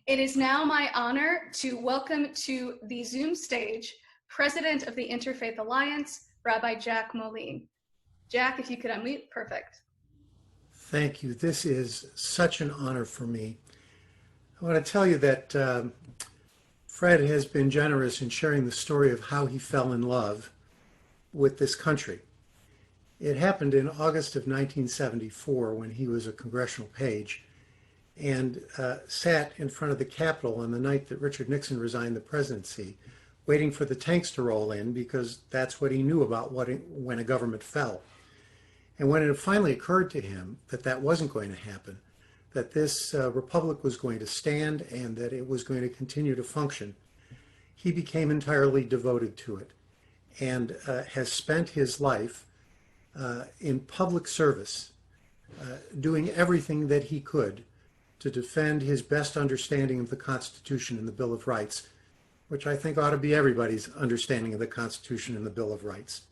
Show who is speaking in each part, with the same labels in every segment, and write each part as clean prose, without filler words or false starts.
Speaker 1: It is now my honor to welcome to the Zoom stage, President of the Interfaith Alliance, Rabbi Jack Moline. Jack, if you could unmute, perfect.
Speaker 2: Thank you. This is such an honor for me. I want to tell you that Fred has been generous in sharing the story of how he fell in love with this country. It happened in August of 1974 when he was a congressional page and sat in front of the Capitol on the night that Richard Nixon resigned the presidency, waiting for the tanks to roll in because that's what he knew about when a government fell. And when it finally occurred to him that that wasn't going to happen, that this republic was going to stand and that it was going to continue to function, he became entirely devoted to it and has spent his life in public service, doing everything that he could to defend his best understanding of the Constitution and the Bill of Rights, which I think ought to be everybody's understanding of the Constitution and the Bill of Rights.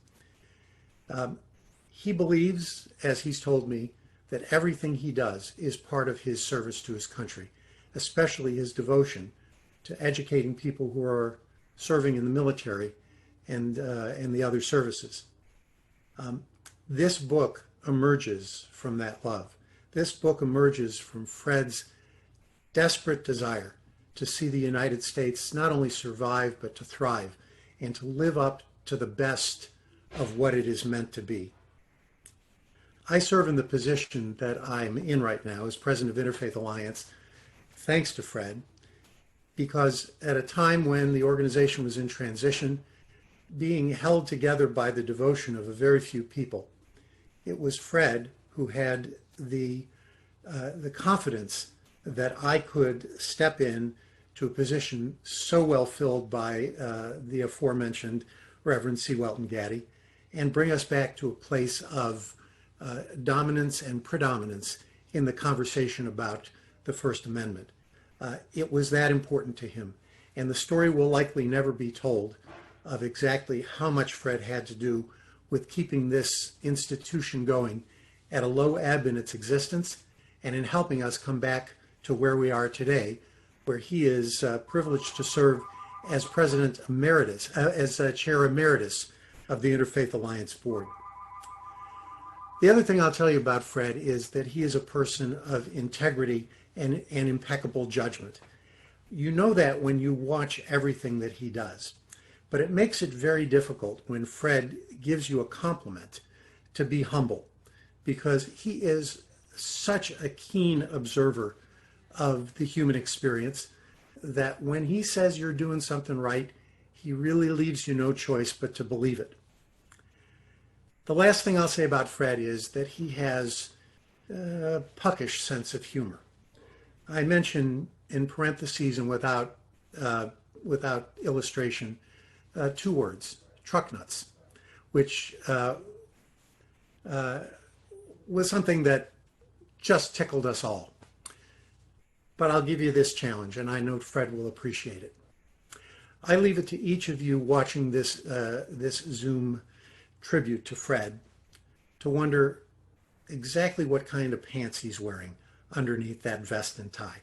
Speaker 2: He believes, as he's told me, that everything he does is part of his service to his country, especially his devotion to educating people who are serving in the military and the other services. This book emerges from that love. This book emerges from Fred's desperate desire to see the United States not only survive, but to thrive and to live up to the best of what it is meant to be. I serve in the position that I'm in right now as president of Interfaith Alliance, thanks to Fred, because at a time when the organization was in transition, being held together by the devotion of a very few people, it was Fred who had the confidence that I could step in to a position so well filled by the aforementioned Reverend C. Welton Gaddy and bring us back to a place of dominance and predominance in the conversation about the First Amendment. It was that important to him. And the story will likely never be told of exactly how much Fred had to do with keeping this institution going at a low ebb in its existence and in helping us come back to where we are today, where he is privileged to serve as President Emeritus, as Chair Emeritus of the Interfaith Alliance Board. The other thing I'll tell you about Fred is that he is a person of integrity and impeccable judgment. You know that when you watch everything that he does, but it makes it very difficult when Fred gives you a compliment to be humble, because he is such a keen observer of the human experience that when he says you're doing something right, he really leaves you no choice but to believe it. The last thing I'll say about Fred is that he has a puckish sense of humor. I mention in parentheses and without illustration, two words, truck nuts, which was something that just tickled us all. But I'll give you this challenge, and I know Fred will appreciate it. I leave it to each of you watching this Zoom tribute to Fred to wonder exactly what kind of pants he's wearing underneath that vest and tie.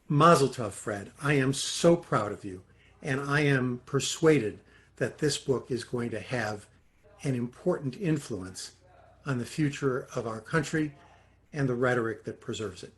Speaker 2: Mazel tov, Fred. I am so proud of you, and I am persuaded that this book is going to have an important influence on the future of our country and the rhetoric that preserves it.